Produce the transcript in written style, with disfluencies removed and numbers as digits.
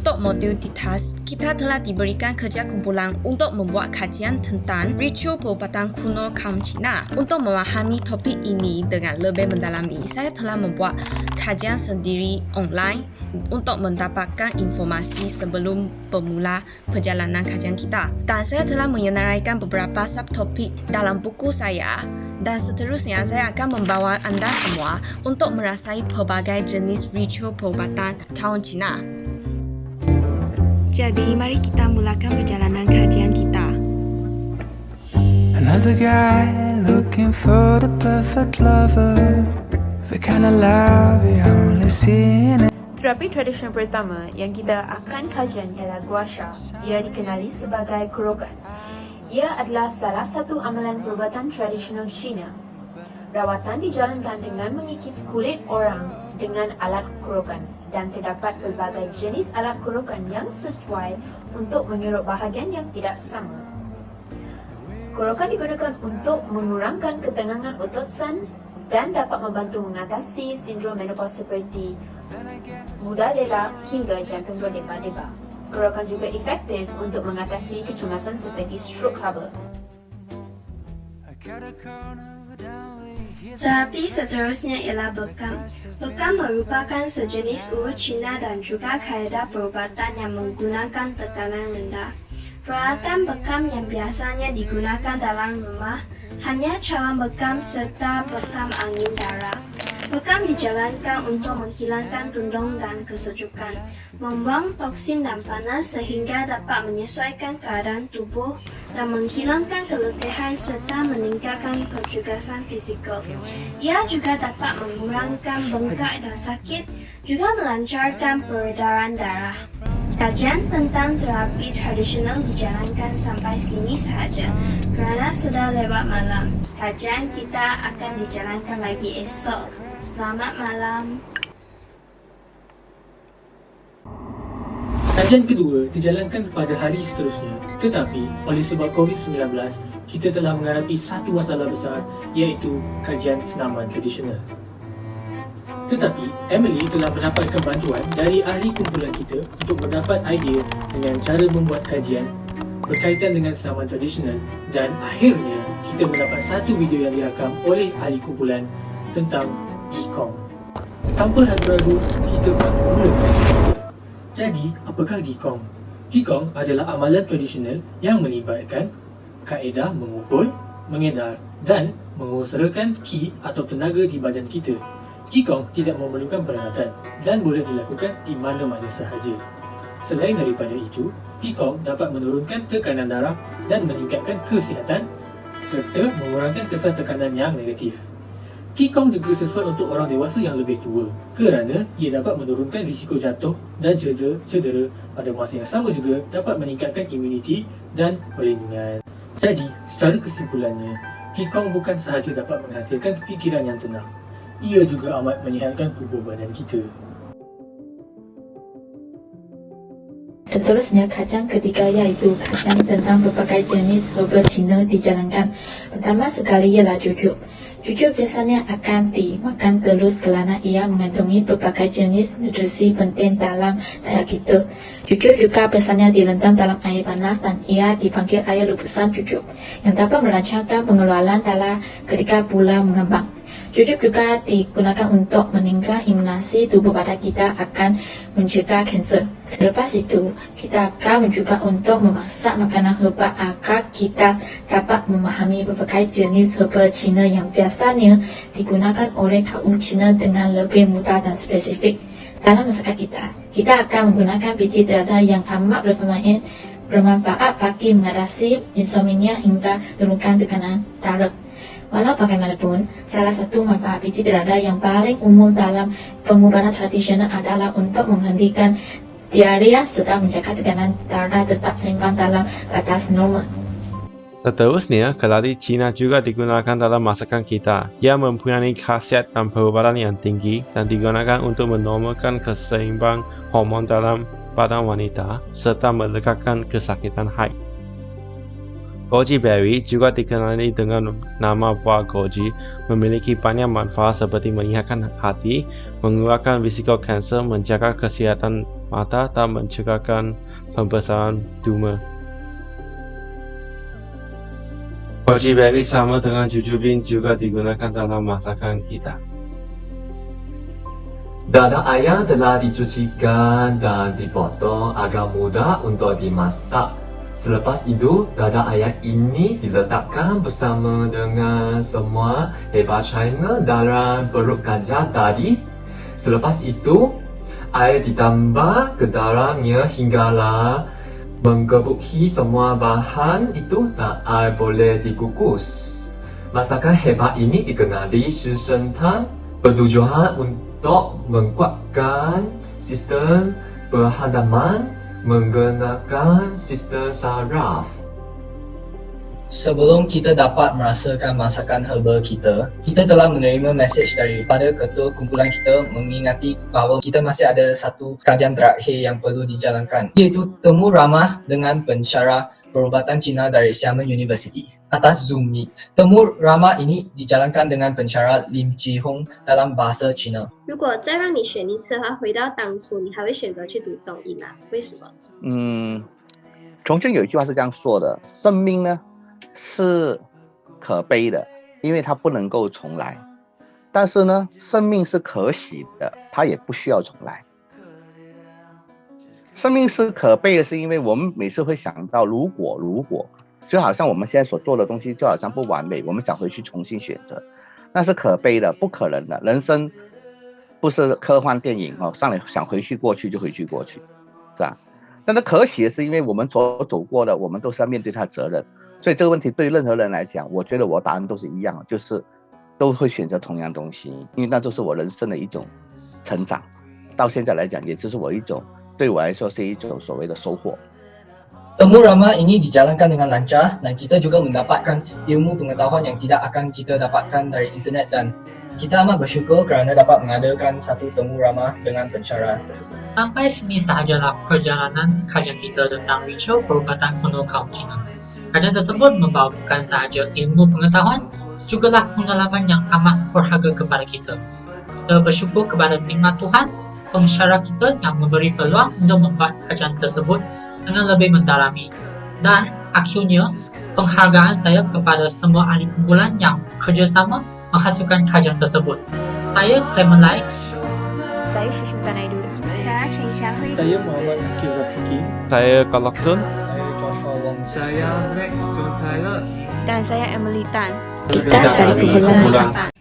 Untuk modul di tas, kita telah diberikan kerja kumpulan untuk membuat kajian tentang ritual perubatan kuno kaum Cina. Untuk memahami topik ini dengan lebih mendalami, saya telah membuat kajian sendiri online untuk mendapatkan informasi sebelum bermula perjalanan kajian kita. Dan saya telah menyenaraikan beberapa subtopik dalam buku saya. Dan seterusnya, saya akan membawa anda semua untuk merasai pelbagai jenis ritual perubatan kaum Cina. Jadi, mari kita mulakan perjalanan kajian kita. Another guy looking for the perfect lover, the kind of love you only see in it. Terapi tradisional pertama yang kita akan kajian ialah gua sha. Ia dikenali sebagai kurokan. Ia adalah salah satu amalan perubatan tradisional Cina. Rawatan dijalankan dengan mengikis kulit orang dengan alat kurokan dan terdapat pelbagai jenis alat kurokan yang sesuai untuk mengeruk bahagian yang tidak sama. Kurokan digunakan untuk mengurangkan ketegangan otot san dan dapat membantu mengatasi sindrom menopause seperti mudah delak hingga jantung berdebar-debar. Kurokan juga efektif untuk mengatasi kecemasan seperti stroke haba. Terapi seterusnya ialah bekam. Bekam merupakan sejenis urut Cina dan juga kaedah perubatan yang menggunakan tekanan rendah. Peralatan bekam yang biasanya digunakan dalam rumah hanya cawan bekam serta bekam angin darah. Bekam dijalankan untuk menghilangkan tundung dan kesejukan, membuang toksin dan panas sehingga dapat menyesuaikan keadaan tubuh dan menghilangkan keletihan serta meningkatkan kecergasan fizikal. Ia juga dapat mengurangkan bengkak dan sakit, juga melancarkan peredaran darah. Kajian tentang terapi tradisional dijalankan sampai sini sahaja kerana sudah lewat malam. Kajian kita akan dijalankan lagi esok. Selamat malam. Kajian kedua dijalankan pada hari seterusnya. Tetapi oleh sebab COVID-19, kita telah menghadapi satu masalah besar, iaitu kajian senaman tradisional. Tetapi Emily telah mendapatkan bantuan dari ahli kumpulan kita untuk mendapat idea dengan cara membuat kajian berkaitan dengan senaman tradisional, dan akhirnya kita mendapat satu video yang dirakam oleh ahli kumpulan tentang Qigong. Tanpa ragu-ragu, kita pun mulakan. Jadi, apakah Qigong? Qigong adalah amalan tradisional yang melibatkan kaedah mengumpul, mengedar dan mengusahakan ki atau tenaga di badan kita. Qigong tidak memerlukan peralatan dan boleh dilakukan di mana-mana sahaja. Selain daripada itu, Qigong dapat menurunkan tekanan darah dan meningkatkan kesihatan serta mengurangkan kesan tekanan yang negatif. Qigong juga sesuai untuk orang dewasa yang lebih tua kerana ia dapat menurunkan risiko jatuh dan cedera pada masa yang sama juga dapat meningkatkan imuniti dan perlindungan. Jadi, secara kesimpulannya, Qigong bukan sahaja dapat menghasilkan fikiran yang tenang, ia juga amat menyihatkan tubuh badan kita. Seterusnya, kajian ketiga iaitu kajian tentang berbagai jenis herba Cina dijalankan. Pertama sekali ialah jujuk. Jujuk biasanya akan dimakan terus kerana ia mengandungi berbagai jenis nutrisi penting dalam diet kita. Jujuk juga biasanya direndam dalam air panas dan ia dipanggil air rebusan jujuk yang dapat melancarkan pengeluaran darah ketika bulan mengembang. Jujuk juga digunakan untuk meningkatkan imunasi tubuh badan kita akan mencegah kanser. Selepas itu, kita akan mencuba untuk memasak makanan herba agar kita dapat memahami berbagai jenis herba Cina yang biasanya digunakan oleh kaum Cina dengan lebih mudah dan spesifik. Dalam masakan kita akan menggunakan biji terada yang amat bermanfaat bagi mengatasi insomnia hingga turunkan tekanan darah. Walau bagaimanapun, salah satu manfaat biji terada yang paling umum dalam pengobatan tradisional adalah untuk menghentikan diarrhea serta menjaga tekanan darah tetap seimbang dalam batas normal. Seterusnya, keladi Cina juga digunakan dalam masakan kita. Ia mempunyai khasiat dan perubatan yang tinggi dan digunakan untuk menormalkan keseimbang hormon dalam badan wanita serta meredakan kesakitan haid. Goji berry juga dikenali dengan nama buah goji, memiliki banyak manfaat seperti menyihatkan hati, mengurangkan risiko kanser, menjaga kesihatan mata tak mencegahkan pembesaran tumor. Goji berry sama dengan jujubin juga digunakan dalam masakan kita. Dada ayam telah dicucikan dan dipotong agar mudah untuk dimasak. Selepas itu, dada ayam ini diletakkan bersama dengan semua hebat China dalam perut gajah tadi. Selepas itu, air ditambah ke dalamnya hinggalah menggebuki semua bahan itu dan air boleh dikukus. Masakan hebat ini dikenali sesentan bertujuan untuk menguatkan sistem perhadaman menggunakan sistem saraf. Sebelum kita dapat merasakan masakan herba kita telah menerima mesej daripada ketua kumpulan kita mengingati bahawa kita masih ada satu kajian terakhir yang perlu dijalankan, iaitu temu ramah dengan pensyarah perubatan Cina dari Xiamen University atas Zoom Meet. Temu ramah ini dijalankan dengan pensyarah Lim Jihong dalam bahasa Cina. 如果再让你选一次的话，回到当初，你还会选择去读中医吗？为什么？重庆有一句话是这样说的：生命呢是可悲的，因为它不能够重来；但是呢，生命是可喜的，它也不需要重来。生命是可悲的，是因为我们每次会想到如果，就好像我们现在所做的东西就好像不完美，我们想回去重新选择，那是可悲的，不可能的。人生不是科幻电影哦，上来想回去过去就回去过去，是吧？但是可喜的是，因为我们所走过的，我们都是要面对它的责任。所以这个问题对于任何人来讲，我觉得我答案都是一样的，就是都会选择同样东西，因为那就是我人生的一种成长。到现在来讲，也就是我一种对我来说是一种所谓的收获。 Temu ramah ini dijalankan dengan lancar dan kita juga mendapatkan ilmu pengetahuan yang tidak akan kita dapatkan dari internet, dan kita amat bersyukur kerana dapat mengadakan satu temu ramah dengan pensyarah tersebut. Sampai sini sahajalah perjalanan kajian kita tentang ritual perubatan kuno kaum Cina. Kajian tersebut membawa bukan sahaja ilmu pengetahuan, jugalah pengalaman yang amat berharga kepada kita. Kita bersyukur kepada nikmat Tuhan, pensyarah kita yang memberi peluang untuk membuat kajian tersebut dengan lebih mendalami. Dan akhirnya, penghargaan saya kepada semua ahli kumpulan yang bekerjasama menghasilkan kajian tersebut. Saya Clement Lai. Saya Shushinta Naidu. Saya Cheng Xiahui. Saya Muhammad Akil Rafiki. Saya Kalaksun. Saya Joshua Wong. Saya Max Sun Tyler. Dan saya Emily Tan. Kita dari kumpulan 8.